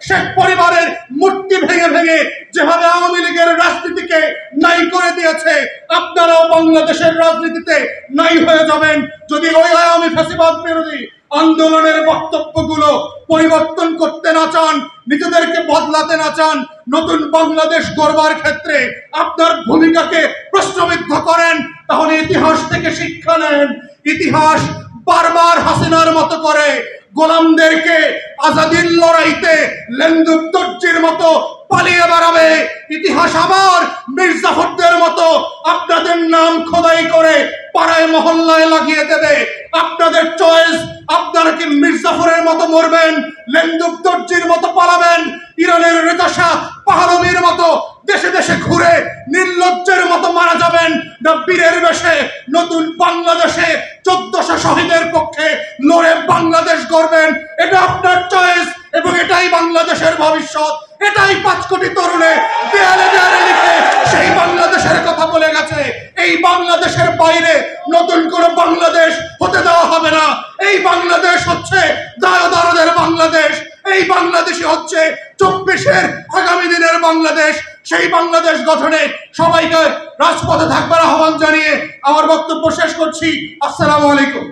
শেখ পরিবারের মূর্তি ভেঙে ভেঙে যেভাবে আওয়ামী লীগের রাজনীতিকে নাই করে দিয়েছে, আপনারাও বাংলাদেশের রাজনীতিতে নাই হয়ে যাবেন যদি ওই আওয়ামী ফ্যাসিবাদ বিরোধী আন্দোলনের বক্তব্যগুলো পরিবর্তন করতে না চান, নিজেদেরকে বদলাতে না চান, নতুন বাংলাদেশ গড়বার ক্ষেত্রে আপনার ভূমিকাকে প্রশ্নবিদ্ধ করেন, তাহলে ইতিহাস থেকে শিক্ষা নেন। ইতিহাস বারবার হাসিনার মতো করে গোলামদেরকে আজাদির লড়াইতে লেন্দুক দর্জির মতো পালিয়ে বেড়াবে। ইতিহাস আবার মির্জাফরদের মতো আপনাদের নাম খোদাই করে পাড়ায় মহল্লায় লাগিয়ে দেবে। আপনাদের চয়েস, আপনারা কি মির্জাফরের মতো মরবেন, লেন্দুক দর্জির মতো পালাবেন, ইরানের রেজা শাহ পাহলভীর মতো দেশে দেশে ঘুরে নির্লজ্জের মতো মারা যাবেন, না বীরের বেশে নতুন বাংলাদেশে 1400 শহীদের পক্ষে লড়ে বাংলাদেশ গড়বেন। এটা আপনার চয়েস এবং এটাই বাংলাদেশের ভবিষ্যৎ। এটাই 5 কোটি তরুণে দেয়ালে দেয়ালে লিখে সেই বাংলাদেশের কথা বলে গেছে। এই বাংলাদেশের বাইরে নতুন কোনো বাংলাদেশ হতে দেওয়া হবে না। এই বাংলাদেশ হচ্ছে দারদারদের বাংলাদেশ। এই বাংলাদেশে হচ্ছে 24-এর আগামী দিনের বাংলাদেশ। সেই বাংলাদেশ গঠনে সবাইকে রাজপথে থাকবার আহ্বান জানিয়ে আমার বক্তব্য শেষ করছি। আসসালামু আলাইকুম।